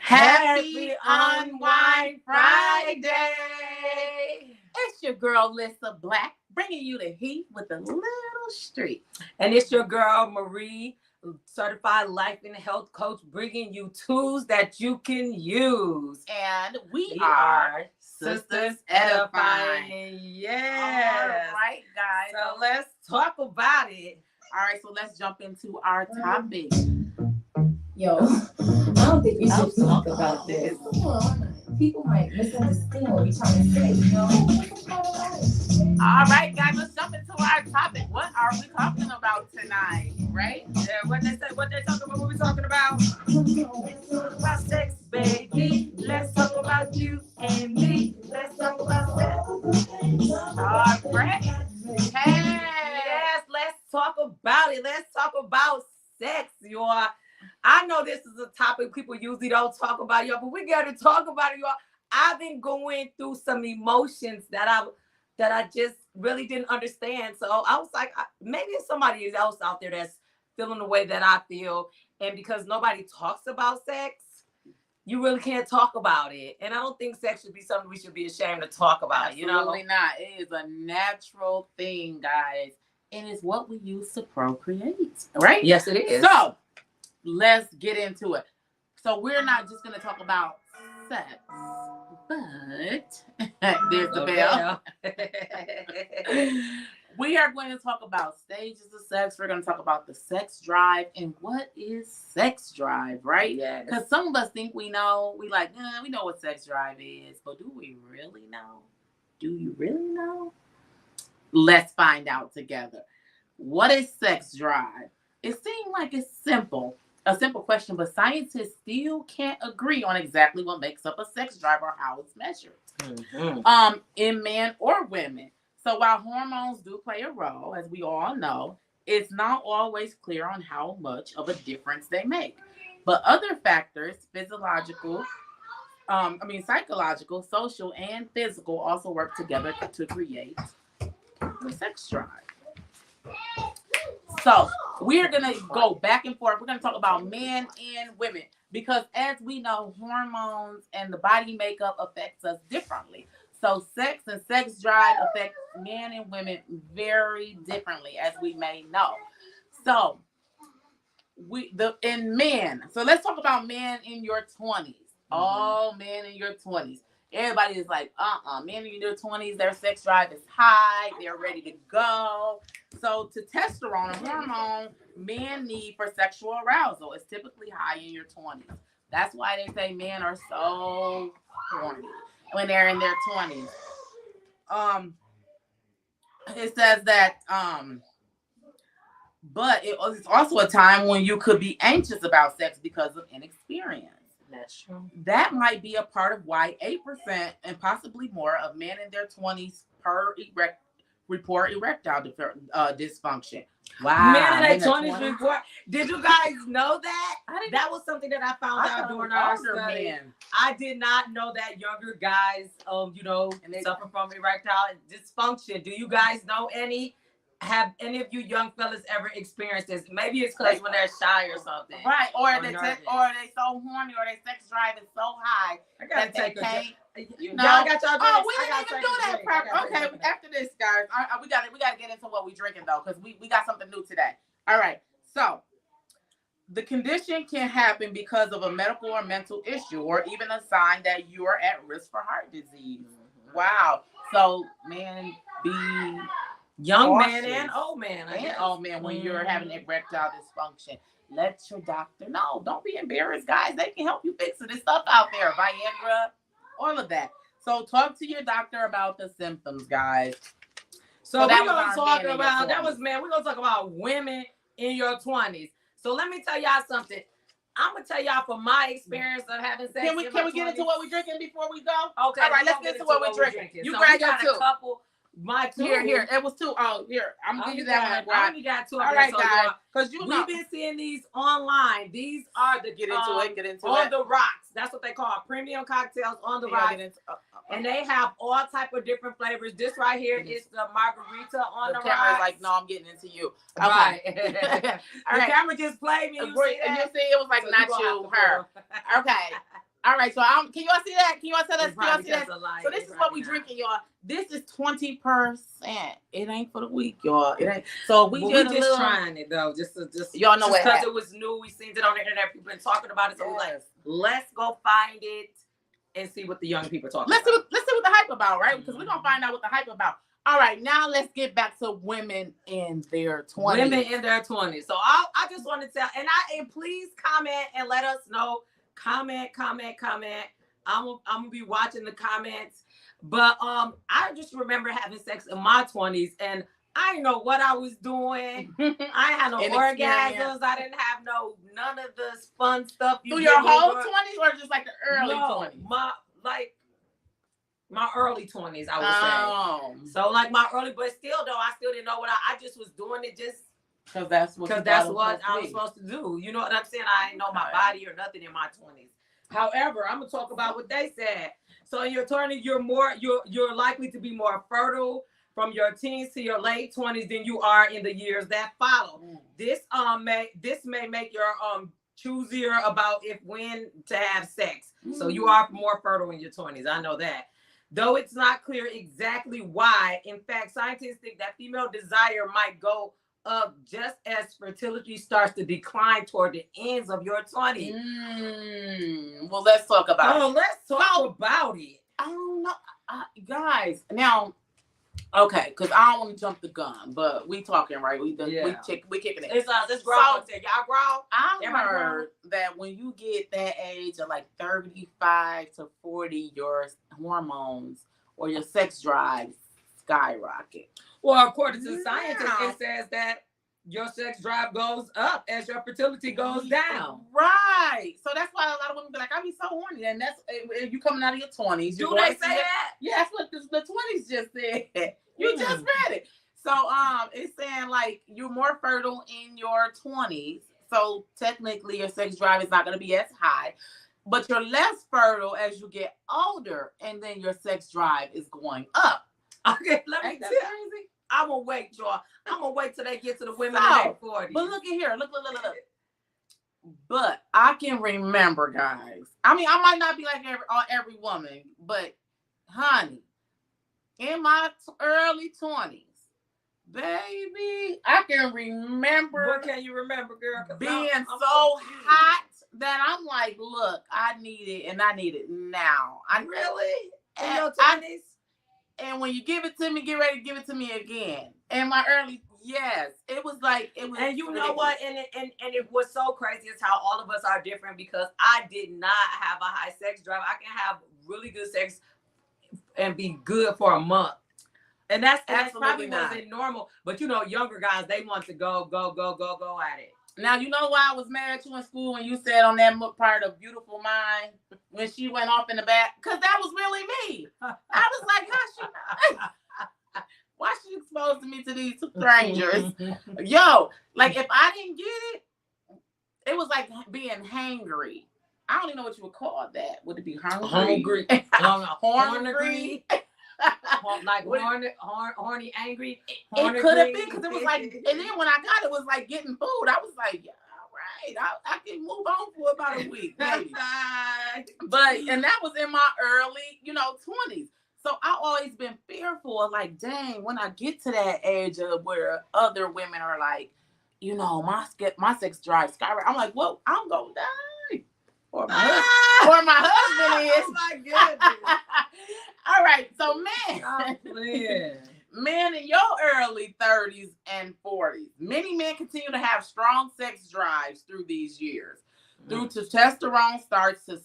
Happy Unwind Friday. It's your girl, Lissa Black, bringing you the heat with a little street. And it's your girl, Marie, certified life and health coach, bringing you tools that you can use. And we are Sisters Edifying. Yes. All right, guys. So let's talk about it. All right, so let's jump into our topic. Yo, I don't think we should talk about this. People might misunderstand what we're trying to say, you know? All right, guys, let's jump into our topic. What are we talking about tonight, right? Yeah, what they talking about, what we talking about? About sex, baby. Let's talk about you and me. Let's talk about sex. All right. Hey. Yes, let's talk about it. Let's talk about sex, y'all. I know this is a topic people usually don't talk about, y'all, but we got to talk about it, y'all. I've been going through some emotions that I just really didn't understand. So I was like, maybe it's somebody else out there that's feeling the way that I feel. And because nobody talks about sex, you really can't talk about it. And I don't think sex should be something we should be ashamed to talk about. Absolutely not. It is a natural thing, guys. And it's what we use to procreate, right? Yes, it is. So let's get into it. So we're not just going to talk about sex, but there's the bell. We are going to talk about stages of sex. We're going to talk about the sex drive and what is sex drive, right? Yes. Because some of us think we know. We we know what sex drive is, but do we really know? Do you really know? Let's find out together. What is sex drive? It seems like it's a simple question, but scientists still can't agree on exactly what makes up a sex drive or how it's measured in men or women. So while hormones do play a role, as we all know, it's not always clear on how much of a difference they make. But other factors, psychological, social, and physical also work together to create the sex drive. So we're going to go back and forth. We're going to talk about men and women because as we know, hormones and the body makeup affects us differently. So sex and sex drive affect men and women very differently, as we may know. So in men, so let's talk about men in your 20s. All men in your 20s. Everybody is like, men in their 20s, their sex drive is high. They're ready to go. So testosterone, a hormone men need for sexual arousal, is typically high in your 20s. That's why they say men are so horny when they're in their 20s. It says that, but it's also a time when you could be anxious about sex because of inexperience. That's true. That might be a part of why 8% and possibly more of men in their 20s report erectile dysfunction. Wow. Men in their 20s report. Did you guys know that? That was something that I found out during our study. Men. I did not know that younger guys, and they suffer from erectile dysfunction. Do you guys know any? Have any of you young fellas ever experienced this? Maybe it's because when they're shy or something. Right. Or they so horny or their sex drive is so high that they can't. Y'all got y'all drinks. We didn't even do that proper. Okay, after this, guys, we gotta get into what we're drinking though, because we got something new today. All right. So the condition can happen because of a medical or mental issue, or even a sign that you are at risk for heart disease. Wow. So be young man and old man. When you're having erectile dysfunction. Let your doctor know. Don't be embarrassed, guys. They can help you fix it. There's stuff out there. Viagra, all of that. So talk to your doctor about the symptoms, guys. So we're going to talk about, we're going to talk about women in your 20s. So let me tell y'all something. I'm going to tell y'all from my experience of having sex. Can we get into what we're drinking before we go? Okay. All right, let's get into what we're drinking. You grab your two. My two. Here. It was two. Oh, here. I'm going to give you that one. I only got two. All right, guys. Because we've been seeing these online. These are the Get into it. On the rocks. That's what they call premium cocktails on the rocks. And they have all type of different flavors. This right here is the margarita on the camera's rocks. like, no, I'm getting into you. Okay. Right. All the camera just played me. You see it was like not you, her. Okay. All right, so can y'all see that? Can y'all tell us? Can y'all see that? So this is what we not. drinking, y'all. This is 20%. It ain't for the week, y'all. It ain't. So we just trying it though, just y'all know what because it was new. We seen it on the internet. People been talking about it, so we're like, let's go find it and see what the young people talking about. Let's see what the hype about, right? Because we're gonna find out what the hype about. All right, now let's get back to women in their 20s. Women in their 20s. So I just want to tell, and please comment and let us know. Comment. I'm gonna be watching the comments. But I just remember having sex in my 20s, and I didn't know what I was doing. I had no orgasms. I didn't have none of this fun stuff. Through your whole 20s, or just like the early 20s? My early 20s, I would say. So like my early, but still though, I still didn't know what I just was doing it just because that's what I was supposed to do. You know what I'm saying? I didn't know my body or nothing in my 20s. However, I'm gonna talk about what they said. So in your 20s, you're likely to be more fertile from your teens to your late 20s than you are in the years that follow. This may make your choosier about when to have sex. So you are more fertile in your 20s. I know that. Though it's not clear exactly why, in fact, scientists think that female desire might go up just as fertility starts to decline toward the ends of your 20s. Well, let's talk about it. Let's talk about it. I don't know. Guys, now, okay, because I don't want to jump the gun, but we talking, right? We kicking it. It's grown. So, y'all grown? I heard that when you get that age of like 35 to 40, your hormones or your sex drive skyrocket. Well, according to scientists, it says that your sex drive goes up as your fertility goes down. Right. So that's why a lot of women be like, I be so horny. And that's if you coming out of your 20s. Do they say that? Yeah, that's what the 20s just said. You just read it. So it's saying like you're more fertile in your 20s. So technically your sex drive is not going to be as high. But you're less fertile as you get older. And then your sex drive is going up. Okay, let me tell you. I'm going to wait, y'all. I'm going to wait till they get to the women in their 40s. But look at here. Look. But I can remember, guys. I mean, I might not be like every woman, but honey, in my early 20s, baby, I can remember. What can you remember, girl? Being so hot that I'm like, look, I need it, and I need it now. Really? In your 20s? And when you give it to me, get ready to give it to me again. In my early, yes, it was. And you know what? And it was so crazy is how all of us are different because I did not have a high sex drive. I can have really good sex and be good for a month. And that's probably wasn't normal. But you know, younger guys, they want to go at it. Now, you know why I was mad at you in school when you said on that part of Beautiful Mind when she went off in the back? Because that was really me. I was like, why she exposing me to these strangers? Yo, like if I didn't get it, it was like being hangry. I don't even know what you would call that. Would it be hungry? Horny? Like horny, angry. It could have been because it was like, and then when I got it, was like getting food. I was like, yeah, all right, I can move on for about a week, maybe. And that was in my early, 20s. So I always been fearful of like, dang, when I get to that age of where other women are like, my sex drive skyrocket. I'm like, well, I'm gonna die. Or my husband is. Oh my goodness. All right, so men in your early 30s and 40s, many men continue to have strong sex drives through these years. Testosterone starts to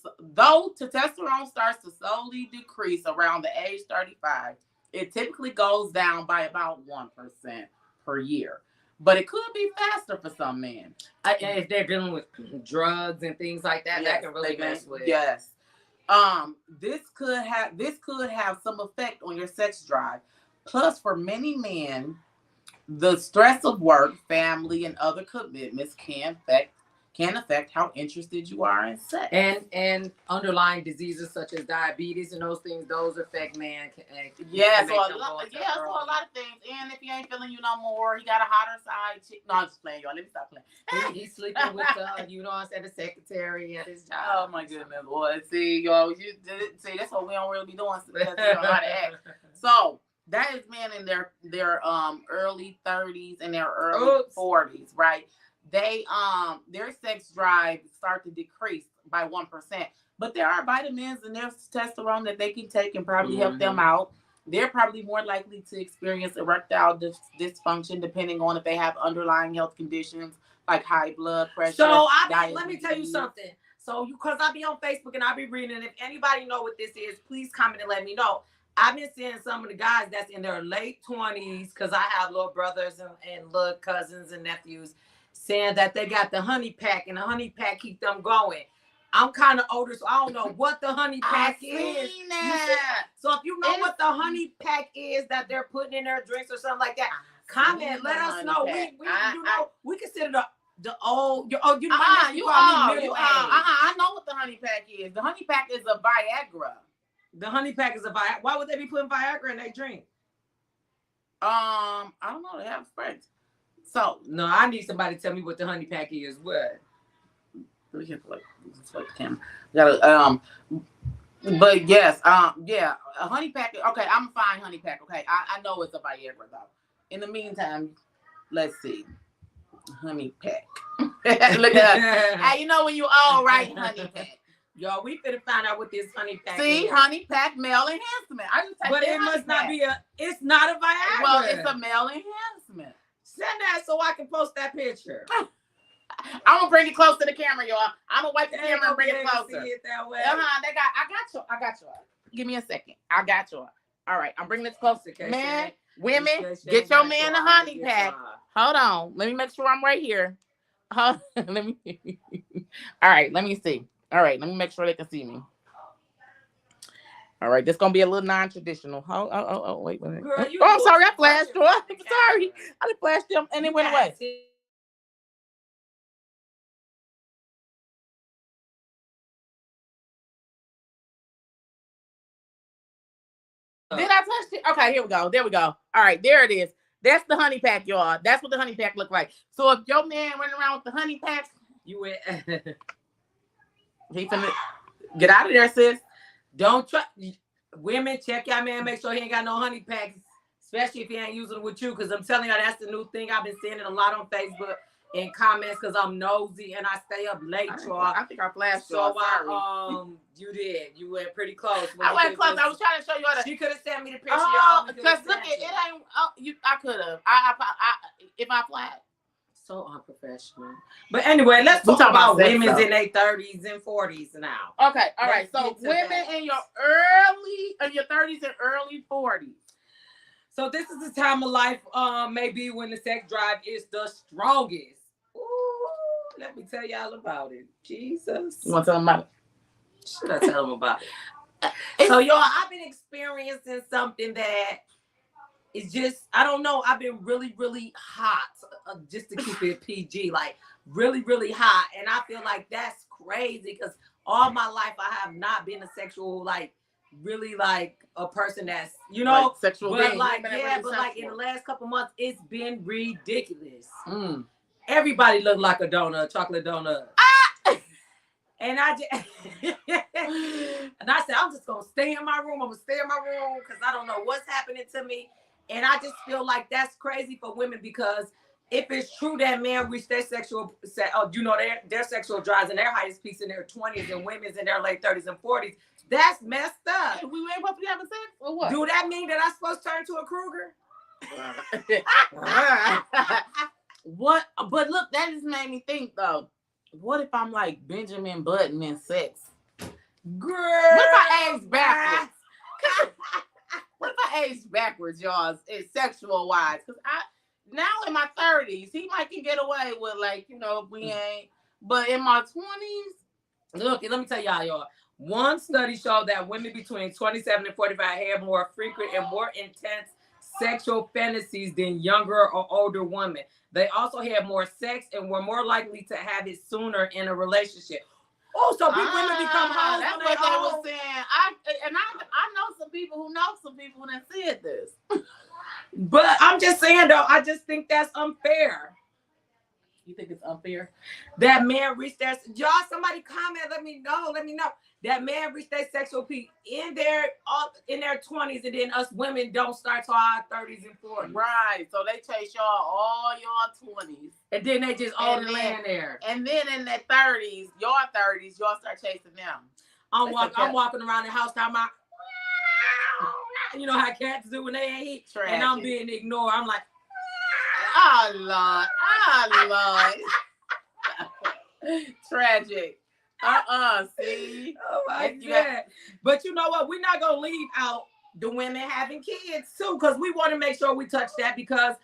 slowly decrease around the age 35, it typically goes down by about 1% per year. But it could be faster for some men. If they're dealing with drugs and things like that, that can really mess with. Yes. This could have some effect on your sex drive. Plus, for many men, the stress of work, family, and other commitments can can affect how interested you are in sex. And underlying diseases such as diabetes and those things, those affect man. Yeah, so a lot of things. And if he ain't feeling you no more, he got a hotter side chick. No, I'm just playing, y'all. Let me stop playing. He's sleeping with the secretary at his job. Oh my goodness, boy. See, y'all, see, that's what we don't really be doing because we don't know how to act. So that is men in their early 30s and their early 40s, right? They their sex drive start to decrease by 1%. But there are vitamins and there's testosterone that they can take and probably help them out. They're probably more likely to experience erectile dysfunction depending on if they have underlying health conditions like high blood pressure. So let me tell you something. So because I be on Facebook and I be reading, and if anybody know what this is, please comment and let me know. I've been seeing some of the guys that's in their late 20s, because I have little brothers and little cousins and nephews, saying that they got the honey pack and the honey pack keep them going. I'm kind of older, so I don't know what the honey pack is. So if you know what the honey pack is that they're putting in their drinks or something like that, comment. Let us know. We consider the old. I know what the honey pack is. The honey pack is a Viagra. The honey pack is a Viagra. Why would they be putting Viagra in their drink? I don't know. They have spreads. So no, I need somebody to tell me what the honey pack is. What? We can play the camera. But yes, yeah, a honey pack. Okay, I'm a fine honey pack. Okay, I know it's a Viagra though. In the meantime, let's see, honey pack. Look at that. Hey, you know when you all right, honey pack. Y'all, we finna find out what this honey pack is. Honey pack male enhancement. But it must not be it's not a Viagra. Well, it's a male enhancement. Send that so I can post that picture. I'm gonna bring it close to the camera, y'all. I'm gonna wipe the camera and bring it closer. See it that way. I got y'all. Give me a second. I got y'all. All right, I'm bringing this closer. Man, women, get your man a honey pack. Hold on. Let me make sure I'm right here. Let me. All right, let me see. All right, let me make sure they can see me. All right, this gonna be a little non-traditional. Wait. Girl, I'm sorry, I flashed you. I'm sorry, I flashed them and it went away. Did I touch it? Okay, here we go. There we go. All right, there it is. That's the honey pack, y'all. That's what the honey pack look like. So if your man running around with the honey pack, you went. He finna get out of there, sis. Don't try. Women, check y'all man. Make sure he ain't got no honey packs, especially if he ain't using it with you. Because I'm telling you, that's the new thing. I've been seeing it a lot on Facebook in comments because I'm nosy and I stay up late, y'all. I think I flashed y'all. So you did. You went pretty close. I went close. I was trying to show you all that. She could have sent me the picture, y'all. Because look, it ain't. I could have. If I flashed. So unprofessional. But anyway, let's talk about women in their 30s and 40s now. Okay, all right. So women in your 30s and early 40s. So this is the time of life, maybe when the sex drive is the strongest. Ooh, let me tell y'all about it. Jesus. You want to tell them about it? Should I tell them about it? So y'all, I've been experiencing something that it's just, I don't know. I've been really, really hot, just to keep it PG, like really, really hot. And I feel like that's crazy because all my life I have not been a sexual, like really like a person that's, you know, like sexual. But like, yeah, but like in the last couple months, it's been ridiculous. Everybody looked like a donut, chocolate donut. And I just, and I said, I'm just going to stay in my room. I'm going to stay in my room because I don't know what's happening to me. And I just feel like that's crazy for women because if it's true that men reach their sexual, their sexual drives and their highest peaks in their 20s and women's in their late 30s and 40s, that's messed up. We ain't supposed to be having sex or what? Do that mean that I'm supposed to turn to a Kruger? What? But look, that just made me think though. What if I'm like Benjamin Button in sex? Girl. What if I age backwards? What if I age backwards, y'all, sexual wise? Because now in my 30s, he might can get away with like, we ain't. But in my 20s, look, let me tell y'all. One study showed that women between 27 and 45 have more frequent and more intense sexual fantasies than younger or older women. They also had more sex and were more likely to have it sooner in a relationship. Oh, so women become hoes That's when what they old? were saying. I know some people who know some people that said this. But I'm just saying though, I just think that's unfair. You think it's unfair? That man reached that. Y'all, somebody comment. Let me know. That man reached that sexual peak in their 20s, and then us women don't start till our 30s and 40s. Right. So they chase y'all all y'all 20s. And then they just all laying there. And then in their 30s, y'all start chasing them. I'm walking around the house talking about, you know how cats do when they ain't eat. Tragic. And I'm being ignored. I'm like, oh Lord. Tragic. See? Oh my God. But you know what? We're not gonna leave out the women having kids too, because we want to make sure we touch that, because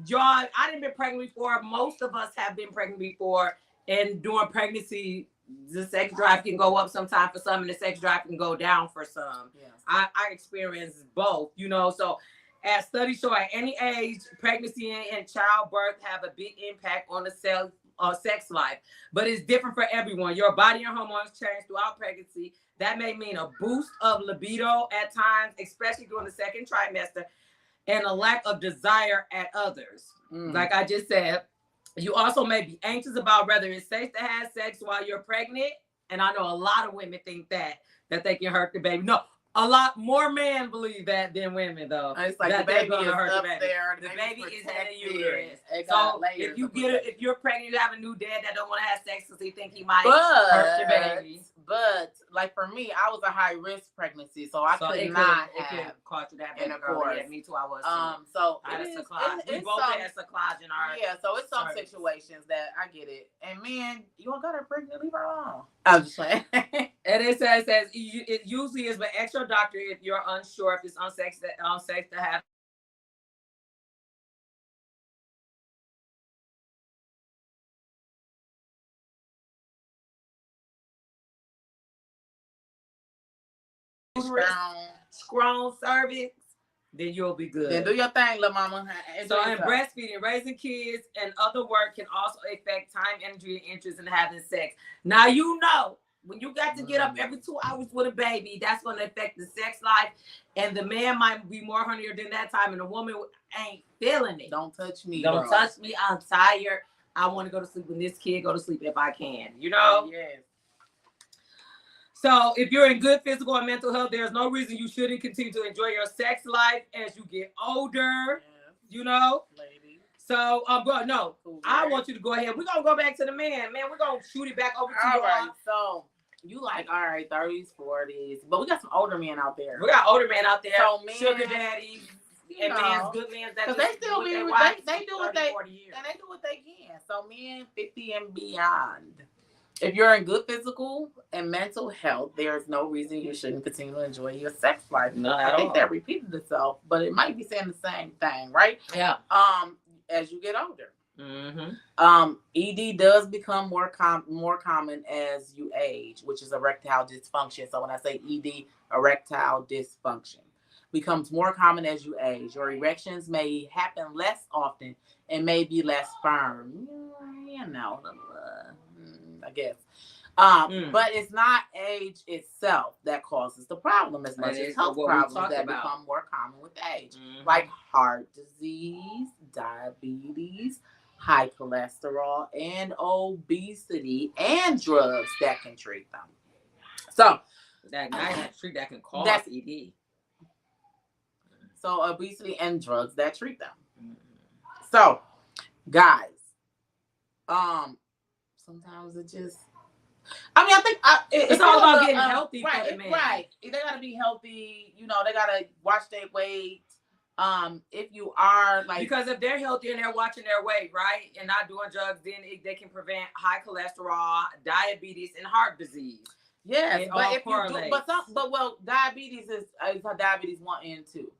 y'all, I didn't been pregnant before. Most of us have been pregnant before, and during pregnancy, the sex drive can go up sometime for some, and the sex drive can go down for some. Yes. I experienced both, you know. So as studies show, at any age, pregnancy and childbirth have a big impact on the sex life, but it's different for everyone. Your body and hormones change throughout pregnancy. That may mean a boost of libido at times, especially during the second trimester, and a lack of desire at others. Like I just said, you also may be anxious about whether it's safe to have sex while you're pregnant. And I know a lot of women think that they can hurt the baby. No, a lot more men believe that than women, though. It's like that the baby gonna is hurt up the baby. there. The baby is in the uterus. So if you're pregnant, you have a new dad that don't want to have sex because he think he might hurt hurt the baby. But like for me, I was a high risk pregnancy, so I could not have caught you that intercourse. Yeah, me too. I was. So I had it is, we both had cyclage in our. Yeah, so it's some service. situations that I get it. And man, you don't got her pregnant, leave her alone. I'm just saying. And it says it usually is, but ask your doctor if you're unsure if it's unsafe to have. Strong cervix, then you'll be good. Then do your thing, little mama. So in breastfeeding, raising kids, and other work can also affect time, energy, and interest in having sex. Now you know when you got to get up every 2 hours with a baby, that's going to affect the sex life, and the man might be more hornier than that time, and the woman ain't feeling it. Don't touch me. Don't touch me. I'm tired. I want to go to sleep when this kid go to sleep if I can. You know. Yes. So if you're in good physical and mental health, there's no reason you shouldn't continue to enjoy your sex life as you get older. Yes. You know? Lady. So, but no, cool, I want you to go ahead. We're going to go back to the man. Man, we're going to shoot it back over to you. All right. So you like, all right, 30s, 40s. But we got some older men out there. We got older men out there. So men, sugar daddies. And men's good men. Because they still be, they do what they, and they do what they can. So men 50 and beyond. If you're in good physical and mental health, there's no reason you shouldn't continue to enjoy your sex life. I think that repeated itself, but it might be saying the same thing, right? Yeah. As you get older, mm-hmm. ED does become more common as you age, which is erectile dysfunction. So when I say ED, erectile dysfunction becomes more common as you age. Your erections may happen less often and may be less firm. You know. I guess. But it's not age itself that causes the problem as much as health problems that become more common with age, like heart disease, diabetes, high cholesterol, and obesity, and drugs that can treat them. So that can cause ED. So obesity and drugs that treat them. So, guys, sometimes it just, I think it's all about getting healthy for the man. Right. They got to be healthy. You know, they got to watch their weight. If you are like, because if they're healthy and they're watching their weight, right, and not doing drugs, then they can prevent high cholesterol, diabetes, and heart disease. Yes, but if you do, diabetes is diabetes 1 and 2.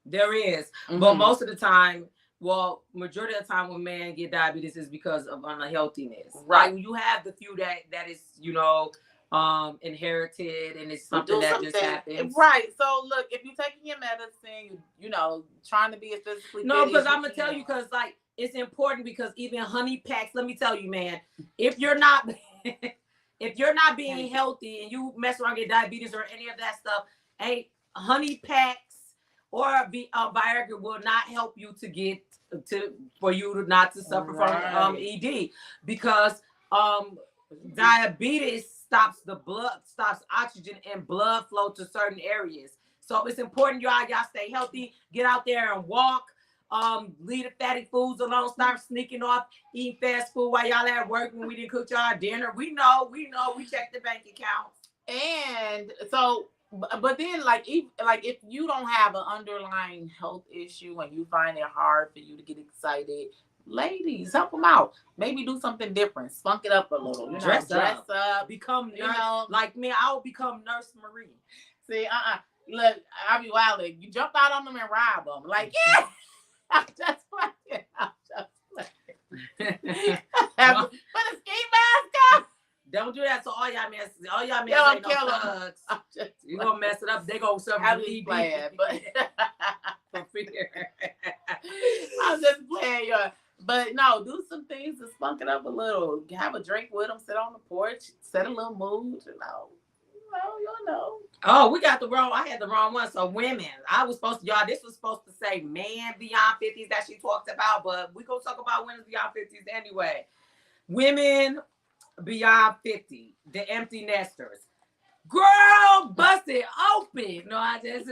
There is, but most of the time. Well, majority of the time when men get diabetes is because of unhealthiness. Right. Like you have the few that is, you know, inherited, and it's something that just happens. Right. So look, if you're taking your medicine, you know, trying to be as physically no, fit because as I'm gonna tell you, because like it's important, because even honey packs, let me tell you, man, if you're not if you're not being healthy and you mess around, get diabetes or any of that stuff, honey packs or Viagra will not help you to get for you not to suffer from ED, because diabetes stops oxygen and blood flow to certain areas. So it's important y'all stay healthy, get out there and walk, leave the fatty foods alone, start sneaking off, eating fast food while y'all at work when we didn't cook y'all dinner. We know, we check the bank accounts. And so, but then like if you don't have an underlying health issue and you find it hard for you to get excited, ladies, help them out. Maybe do something different. Spunk it up a little. Dress up. Become nurse. Like me, I'll become Nurse Marie. See, look, I'll be wild. You jump out on them and rob them. Like, yeah, I'm just playing. Put a ski mask on. Don't do that. So all y'all men ain't no thugs. You gonna mess it up. They gonna suffer from ED. But for fear. I'm just playing, y'all. But no, do some things to spunk it up a little. Have a drink with them. Sit on the porch. Set a little mood. You know. Oh, I had the wrong one. So women, this was supposed to say man beyond 50s that she talked about, but we gonna talk about women beyond 50s anyway. Women beyond 50, the empty nesters. Girl, bust it open. No, I just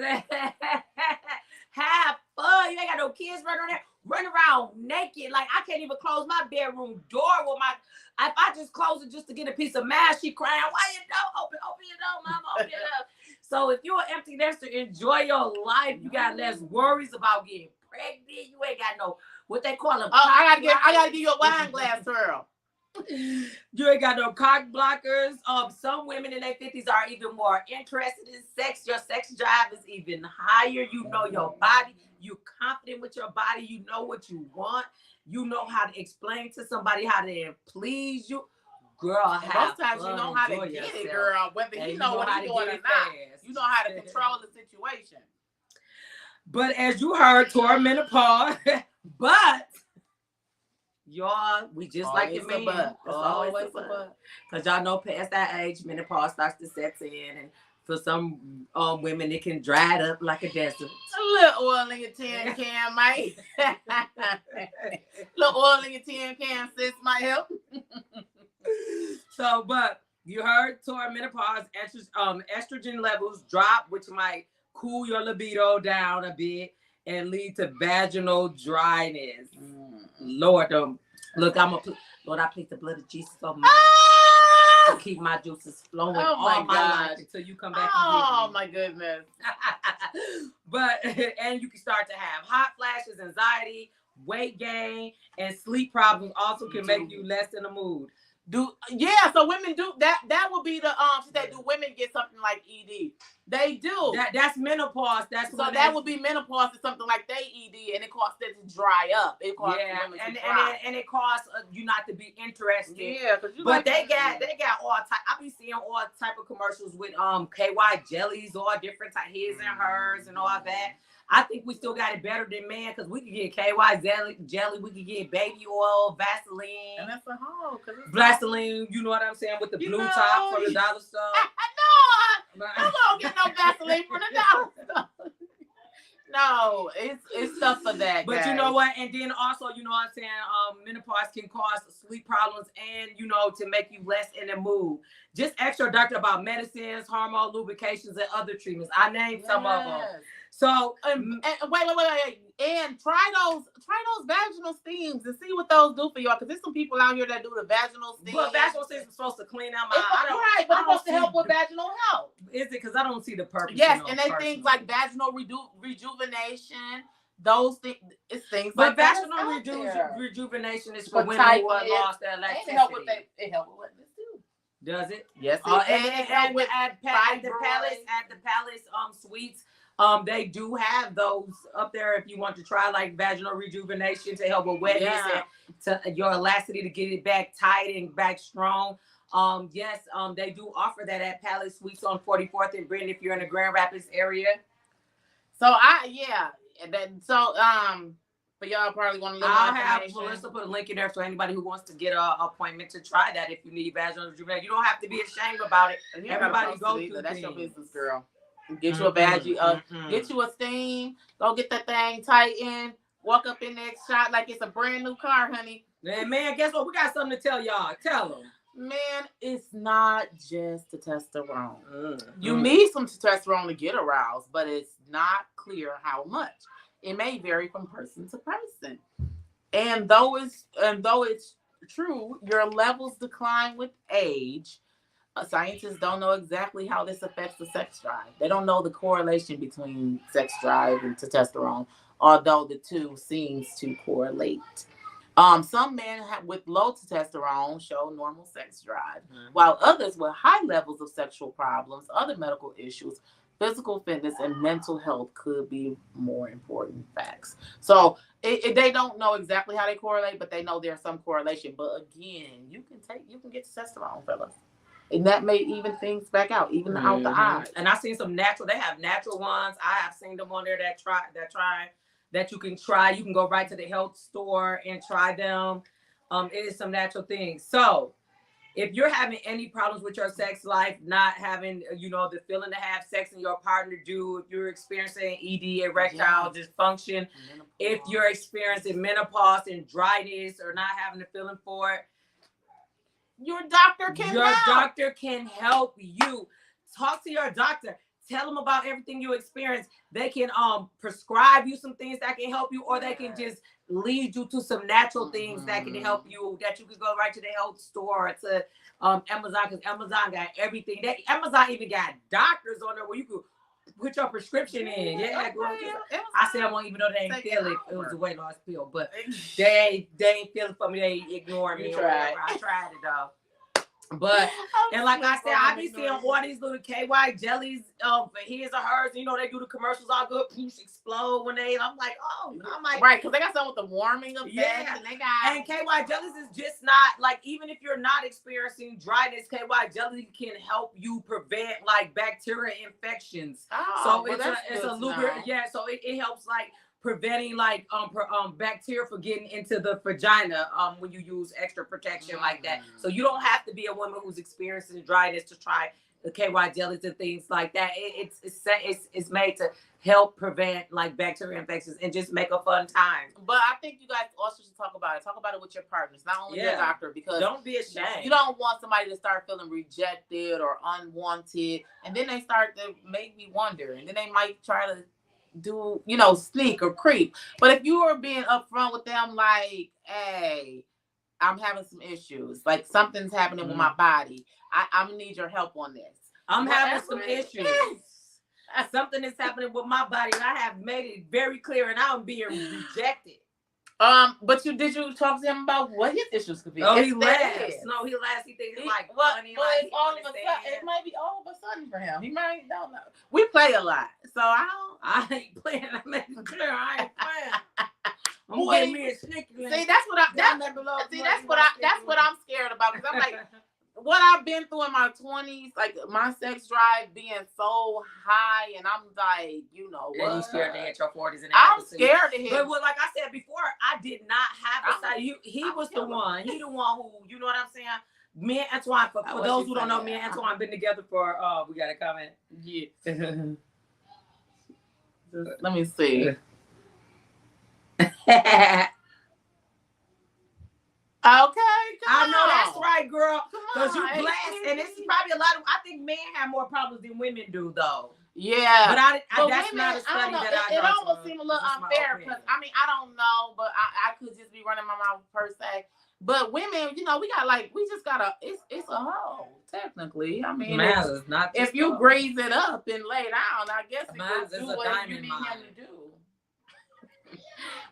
have fun. You ain't got no kids running around naked. Like I can't even close my bedroom door with if I just close it just to get a piece of mash, she crying, why you don't open your door, mama, open it up. So if you're an empty nester, enjoy your life. You got less worries about getting pregnant. You ain't got no, what they call them. Oh, I gotta give you a wine glass, girl. You ain't got no cock blockers. Some women in their 50s are even more interested in sex. Your sex drive is even higher. You know your body. You're confident with your body. You know what you want. You know how to explain to somebody how to please you. Girl, most times you know how to get it, girl. Whether you know what you're doing or not. You know how to control the situation. But as you heard, toward menopause, but y'all, we just always like the man. It's always a but. Because y'all know past that age, menopause starts to set in, and for some women, it can dry it up like a desert. A little oil in your tin can, might. Little oil in your tin can, sis, might help. So, but you heard toward menopause, estrogen levels drop, which might cool your libido down a bit and lead to vaginal dryness. Lord, look, Lord, I plead the blood of Jesus over to keep my juices flowing all my life until you come back. Oh my goodness. But and you can start to have hot flashes, anxiety, weight gain, and sleep problems also can make you less in the mood. So women do that. That would be the do women get something like ED? They do. That's menopause. That would be menopause or something like they ED, and it causes them to dry up. It causes women to dry. And it causes you not to be interested. Yeah, but they got all type. I be seeing all type of commercials with KY jellies, all different type, his and hers, and all that. I think we still got it better than man, because we can get KY jelly, we can get baby oil, Vaseline. And that's a hoe. Vaseline, you know what I'm saying, with the blue top from the dollar store. No, I don't get no Vaseline from the dollar store. No, it's stuff for that. But guys. You know what? And then also, you know what I'm saying, menopause can cause sleep problems and, to make you less in the mood. Just ask your doctor about medicines, hormone lubrications, and other treatments. I named some of them. So and wait, and try those vaginal steams and see what those do for y'all. Because there's some people out here that do the vaginal steam. But vaginal steams are supposed to clean out my. But it's supposed to help with vaginal health. Is it? Because I don't see the purpose. Yes, and they things like vaginal rejuvenation. Those things, it's things like vaginal rejuvenation is for women who have lost their elasticity. It helps with what this do. Does it? Yes. And at the Palace Suites. They do have those up there if you want to try like vaginal rejuvenation to help with wetness and to your elasticity to get it back tight and back strong. Yes, they do offer that at Palace Suites on 44th and Brent if you're in the Grand Rapids area. So and then but y'all probably want to look I'll more have information. Melissa put a link in there for anybody who wants to get an appointment to try that if you need vaginal rejuvenation. You don't have to be ashamed about it. Everybody go through That's your things. business, girl. Get you a vagi, get you a steam. Go get that thing tightened. Walk up in that shot like it's a brand new car, honey. And man, guess what? We got something to tell y'all. Tell them. Man, it's not just the testosterone. You need some testosterone to get aroused, but it's not clear how much. It may vary from person to person. And though it's true, your levels decline with age. Scientists don't know exactly how this affects the sex drive. They don't know the correlation between sex drive and testosterone, although the two seems to correlate. Some men with low testosterone show normal sex drive, while others with high levels of sexual problems, other medical issues, physical fitness, and mental health could be more important facts. So they don't know exactly how they correlate, but they know there's some correlation. But again, you can get testosterone, fellas. And that may even things back out, even out the eyes. And I've seen some natural. They have natural ones. I have seen them on there that you can try. You can go right to the health store and try them. It is some natural things. So if you're having any problems with your sex life, not having, the feeling to have sex and your partner do, if you're experiencing ED, erectile dysfunction, if you're experiencing menopause and dryness or not having the feeling for it, your doctor can help you. Talk to your doctor. Tell them about everything you experience. They can prescribe you some things that can help you, or they can just lead you to some natural things that can help you, that you can go right to the health store, to Amazon, because Amazon got everything. Amazon even got doctors on there where you could put your prescription in. Yeah, girl. I said I won't even know they ain't feel it. It was a weight loss pill, but they ain't feel it for me. They ignored me. I tried it though. But and like I said, I be seeing all these little KY jellies for his or hers. They do the commercials all good, poosh, explode when I'm like, right, because they got something with the warming effect. Yeah, and KY jellies is just not like, even if you're not experiencing dryness, KY jelly can help you prevent like bacteria infections. So it's a lubricant. Yeah, so it helps like preventing like bacteria from getting into the vagina when you use extra protection like that. So you don't have to be a woman who's experiencing dryness to try the KY jellies and things like that. It's made to help prevent like bacteria infections and just make a fun time. But I think you guys also should talk about it. Talk about it with your partners, not only your doctor, because don't be ashamed. You don't want somebody to start feeling rejected or unwanted, and then they start to make me wonder, and then they might try to do, sneak or creep. But if you are being upfront with them, like, hey, I'm having some issues, like something's happening with my body, I'm gonna need your help on this. I'm having some issues. Something is happening with my body, and I have made it very clear, and I'm being rejected. But did you talk to him about what his issues could be? Oh, he laughs. No, he laughs. He thinks it's like funny. But it's all of a sudden. It might be all of a sudden for him. He might don't know. We play a lot, so I ain't playing. I made it clear. I ain't playing. I'm getting me a sneaky. See, that's what I'm scared about, because I'm like, what I've been through in my 20s, like my sex drive being so high, and I'm like, what? And you scared to hit your 40s and I'm scared to hit. But like I said before, I did not have the side. He was the one. He the one who, you know what I'm saying? Me and Antoine, for those who don't know, me and Antoine been together for, we got a comment. Yeah. Let me see. Okay, I know that's right, girl. Because you blessed, and this is probably a lot of. I think men have more problems than women do, though. Yeah, but that's women, not a study that I know. It almost seems a little unfair, because I don't know, but I could just be running my mouth per se. But women, we just gotta. It's a hoe, technically. I mean, if you grease it up and lay down, I guess it goes do what you need him to do.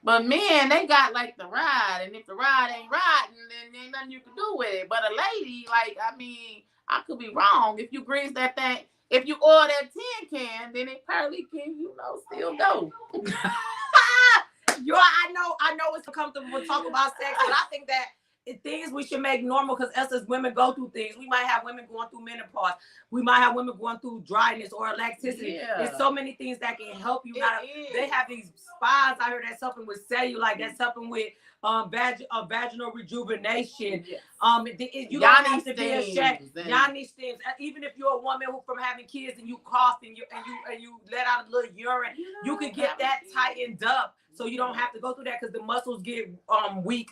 But men, they got like the ride, and if the ride ain't riding, then ain't nothing you can do with it. But a lady, I could be wrong. If you grease that thing, if you oil that tin can, then it probably can, still go. I know it's comfortable to talk about sex, but I think that things we should make normal, because us as women go through things. We might have women going through menopause. We might have women going through dryness or elasticity. Yeah. There's so many things that can help you. Now, they have these spas out here that's helping with cellulite, that's helping with vaginal rejuvenation. Yes. You don't have to be Yanni ashamed. steams. Yanni steams. Even if you're a woman who from having kids and you cough and you let out a little urine, you can get that tightened up. So you don't have to go through that, because the muscles get weak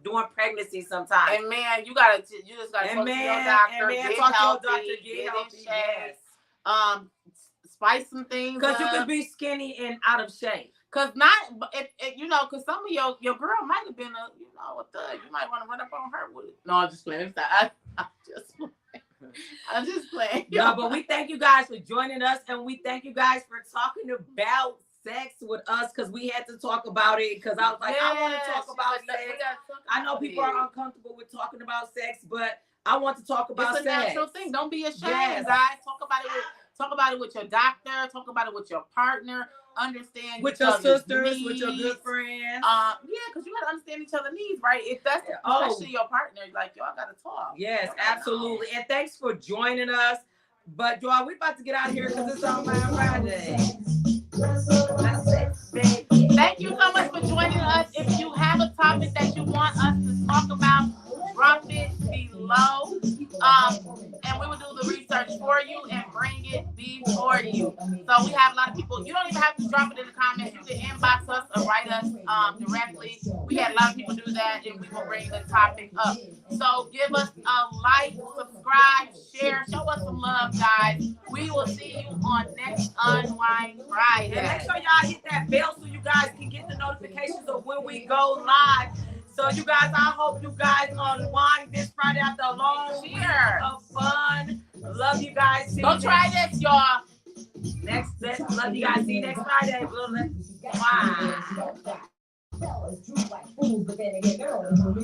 during pregnancy sometimes. And man, you just gotta talk to your doctor. Get healthy. Get in shape. Yes. Spice some things Because up. you can be skinny and out of shape. Cause not, cause some of your girl might have been a thug. You might want to run up on her with it. No, I'm just playing. I'm just playing. No, but we thank you guys for joining us, and we thank you guys for talking about sex with us, because we had to talk about it, because I was like, I want to talk about sex. I know people are uncomfortable with talking about sex, but I want to talk about it's a sex. natural thing. Don't be ashamed, Yes. guys. Talk about it with your doctor. Talk about it with your partner. Understand with each your other's sisters, needs. with your good friends. Because you gotta understand each other's needs, right? If that's especially your partner, like y'all gotta talk. Yes, absolutely. And thanks for joining us. But y'all, we about to get out of here because it's on my Friday. Thank you so much for joining us. If you have a topic that you want us to talk about, drop it below. And we will do the research for you and bring it before you. So we have a lot of people. You don't even have to drop it in the comments. You can inbox us or write us directly. We had a lot of people do that, and we will bring the topic up. So give us a like, subscribe, share, show us some love, guys. We will see you on next Unwind Friday. And make sure y'all hit that bell so you guys can get the notifications of when we go live. So you guys, I hope you guys unwind this Friday after a long week of fun. Love you guys. Go try this, y'all. Love you guys. See you next Friday. Bye.